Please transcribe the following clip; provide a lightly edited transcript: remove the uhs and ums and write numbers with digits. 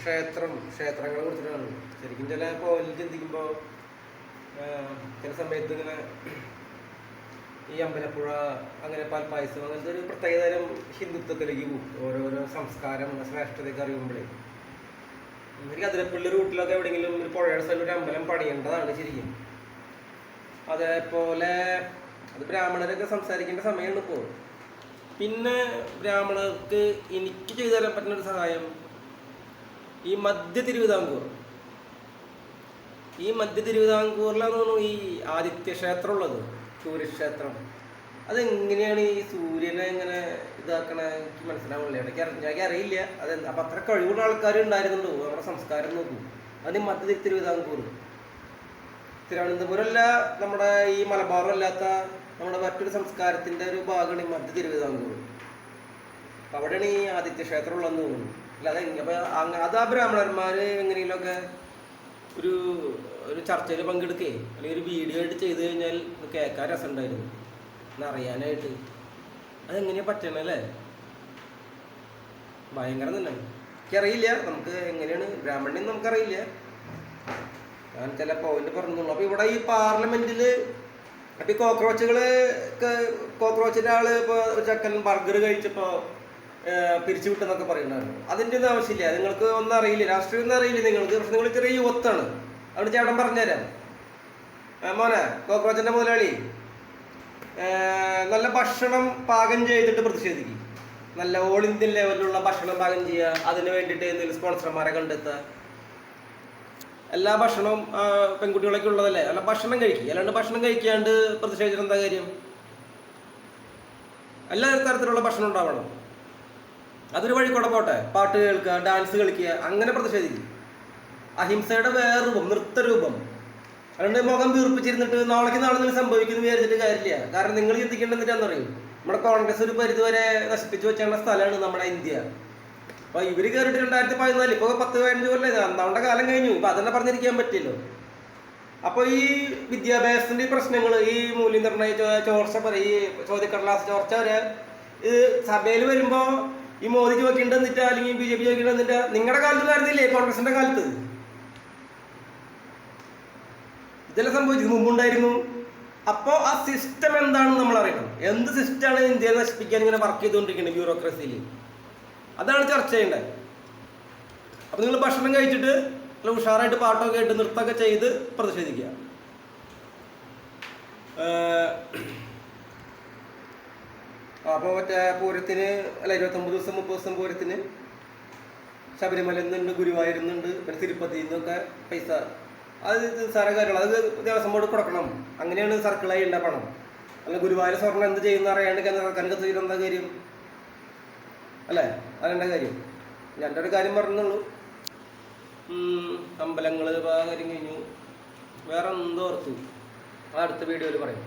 ക്ഷേത്രങ്ങളെ കുറിച്ചിട്ടാണ്. ശരിക്കും ചില കോവിലിൽ ചിന്തിക്കുമ്പോൾ ചില സമയത്ത് ഇങ്ങനെ ഈ അമ്പലപ്പുഴ അങ്ങനെ പാൽപ്പായസം അങ്ങനത്തെ ഒരു പ്രത്യേകതരം ഹിന്ദുത്വത്തിലേക്ക് പോകും. ഓരോരോ സംസ്കാരം ശ്രേഷ്ഠതയൊക്കെ അറിയുമ്പോഴേ എനിക്ക് അതിരപ്പള്ളി റൂട്ടിലൊക്കെ എവിടെയെങ്കിലും ഒരു പുഴയുടെ സ്ഥലം ഒരു അമ്പലം പണിയേണ്ടതാണ് ശരിക്കും. അതേപോലെ അത് ബ്രാഹ്മണരൊക്കെ സംസാരിക്കേണ്ട സമയമാണ് ഇപ്പോൾ. പിന്നെ ബ്രാഹ്മണർക്ക് എനിക്ക് ചെയ്തു തരാൻ പറ്റുന്ന ഒരു സഹായം, ഈ മധ്യ തിരുവിതാംകൂറിലാണ് തോന്നുന്നു ഈ ആദിത്യ ക്ഷേത്രം ഉള്ളത്, സൂര്യക്ഷേത്രം. അതെങ്ങനെയാണ് ഈ സൂര്യനെ ഇങ്ങനെ ഇതാക്കണ എനിക്ക് മനസ്സിലാവുന്നില്ല. എനിക്ക് അറിയില്ല അതെന്താ. അപ്പം അത്ര കഴിവുള്ള ആൾക്കാർ ഉണ്ടായിരുന്നുണ്ടോ നമ്മുടെ സംസ്കാരം നോക്കും. അതിന് മധ്യ തിരുവിതാംകൂർ, തിരുവനന്തപുരം അല്ല, നമ്മുടെ ഈ മലബാറും അല്ലാത്ത നമ്മുടെ മറ്റൊരു സംസ്കാരത്തിൻ്റെ ഒരു ഭാഗമാണ് ഈ മധ്യ തിരുവിതാംകൂർ. അപ്പം അവിടെയാണ് ഈ ആദിത്യ ക്ഷേത്രം ഉള്ളതെന്ന് തോന്നുന്നു. അല്ലാതെ അപ്പം അത് ആ ബ്രാഹ്മണന്മാർ എങ്ങനെയെങ്കിലുമൊക്കെ ഒരു ചർച്ചയിൽ പങ്കെടുക്കുകയെ അല്ലെങ്കിൽ ഒരു വീഡിയോ ആയിട്ട് ചെയ്ത് കഴിഞ്ഞാൽ കേൾക്കാൻ രസമുണ്ടായിരുന്നു, എന്നറിയാനായിട്ട്. അതെങ്ങനെയാണ് പറ്റണല്ലേ? ഭയങ്കരം തന്നെ. എനിക്കറിയില്ല നമുക്ക് എങ്ങനെയാണ് ബ്രാഹ്മണൻ നമുക്കറിയില്ല. ഞാൻ ചില പോയിന്റ് പറഞ്ഞോളൂ. അപ്പോൾ ഇവിടെ ഈ പാർലമെന്റിൽ അപ്പം ഈ കോക്രോച്ചിൻ്റെ ആള് ഇപ്പോൾ ചക്കൻ ബർഗർ കഴിച്ചപ്പോൾ പിരിച്ചു വിട്ടെന്നൊക്കെ പറയുന്നുണ്ടായിരുന്നു. അതിൻ്റെ ഒന്നും ആവശ്യമില്ല. നിങ്ങൾക്ക് ഒന്നും അറിയില്ല, രാഷ്ട്രീയം ഒന്നും അറിയില്ല നിങ്ങൾക്ക്. പക്ഷെ നിങ്ങൾ ചെറിയ യുവത്താണ്. അവിടെ ചേട്ടൻ പറഞ്ഞുതരാം. മോനെ, കോക്രോച്ചിൻ്റെ മുതലാളി, നല്ല ഭക്ഷണം പാകം ചെയ്തിട്ട് പ്രതിഷേധിക്കും. നല്ല ഓൾ ഇന്ത്യൻ ലെവലിലുള്ള ഭക്ഷണം പാകം ചെയ്യുക, അതിന് വേണ്ടിയിട്ട് എന്തെങ്കിലും സ്പോൺസർമാരെ കണ്ടെത്തുക. എല്ലാ ഭക്ഷണവും പെൺകുട്ടികളൊക്കെ ഉള്ളതല്ലേ, അല്ല ഭക്ഷണം കഴിക്കുക. അല്ലാണ്ട് ഭക്ഷണം കഴിക്കാണ്ട് പ്രതിഷേധിച്ചിട്ട് എന്താ കാര്യം? എല്ലാ തരത്തിലുള്ള ഭക്ഷണം ഉണ്ടാവണം. അതൊരു വഴി കൂടെ പോട്ടെ. പാട്ട് കേൾക്കുക, ഡാൻസ് കളിക്കുക, അങ്ങനെ പ്രതിഷേധിക്കും. അഹിംസയുടെ വേറെ രൂപം, നൃത്തരൂപം. അതുകൊണ്ട് മുഖം വീർപ്പിച്ചിരുന്നിട്ട് നാളേക്ക് നാളെ സംഭവിക്കുന്നു വിചാരിച്ചിട്ട് കാര്യമില്ല. കാരണം നിങ്ങൾ ചിന്തിക്കേണ്ടത് എന്താണെന്നറിയും, നമ്മുടെ കോൺഗ്രസ് ഒരു പരിധിവരെ നശിപ്പിച്ചു വെച്ചുള്ള സ്ഥലമാണ് നമ്മുടെ ഇന്ത്യ. അപ്പൊ ഇവര് കയറിയിട്ട് 2014, ഇപ്പൊ 10-15 കൊല്ലം നമ്മുടെ കാലം കഴിഞ്ഞു. ഇപ്പൊ അതെല്ലാം പറഞ്ഞിരിക്കാൻ പറ്റില്ലല്ലോ. അപ്പൊ ഈ വിദ്യാഭ്യാസത്തിന്റെ ഈ പ്രശ്നങ്ങൾ, ഈ മൂല്യനിർണ്ണയ ചോർച്ച, ഈ ചോദ്യക്കടലാസ് ചോർച്ച വരെ സഭയിൽ വരുമ്പോ ഈ മോദി ചോദിക്കേണ്ടെന്നിട്ട് അല്ലെങ്കിൽ BJP ചോദിക്കേണ്ടെന്നിട്ട് നിങ്ങളുടെ കാലത്ത് ആയിരുന്നില്ലേ കോൺഗ്രസിന്റെ കാലത്ത്? ഇതെല്ലാം സംഭവിച്ചത് മുമ്പുണ്ടായിരുന്നു. അപ്പോൾ ആ സിസ്റ്റം എന്താണെന്ന് നമ്മൾ അറിയണം. എന്ത് സിസ്റ്റമാണ് ഇന്ത്യയെ നശിപ്പിക്കാൻ ഇങ്ങനെ വർക്ക് ചെയ്തുകൊണ്ടിരിക്കുന്നത് ബ്യൂറോക്രസിയിൽ? അതാണ് ചർച്ച ചെയ്യേണ്ടത്. അപ്പം നിങ്ങൾ ഭക്ഷണം കഴിച്ചിട്ട് നല്ല ഉഷാറായിട്ട് പാട്ടൊക്കെ ഇട്ട് നൃത്തമൊക്കെ ചെയ്ത് പ്രതിഷേധിക്കുക. അപ്പോൾ മറ്റേ പൂരത്തിന് അല്ല 29 ദിവസം 30 ദിവസം പൂരത്തിന് ശബരിമല നിന്നുണ്ട്, ഗുരുവായൂരിൽ നിന്നുണ്ട്, പിന്നെ തിരുപ്പതിയിൽ നിന്നൊക്കെ പൈസ. അത് സാര കാര്യങ്ങൾ, അത് ദേവസ്വം ബോർഡ് കൊടുക്കണം. അങ്ങനെയാണ് സർക്കിളായി ഉണ്ടാക്കണം. അല്ല ഗുരുവായൂർ സ്വർണ്ണം എന്ത് ചെയ്യുന്ന അറിയാണ്ട് കേന്ദ്ര സർക്കാരിൻ്റെ ചെയ്ത് എന്താ കാര്യം? അല്ലേ? അതെന്താ കാര്യം? ഞാൻ ഒരു കാര്യം പറഞ്ഞുള്ളൂ. അമ്പലങ്ങൾ കാര്യം കഴിഞ്ഞു. വേറെ എന്തോ ഓർത്തു, അടുത്ത വീഡിയോയിൽ പറയും.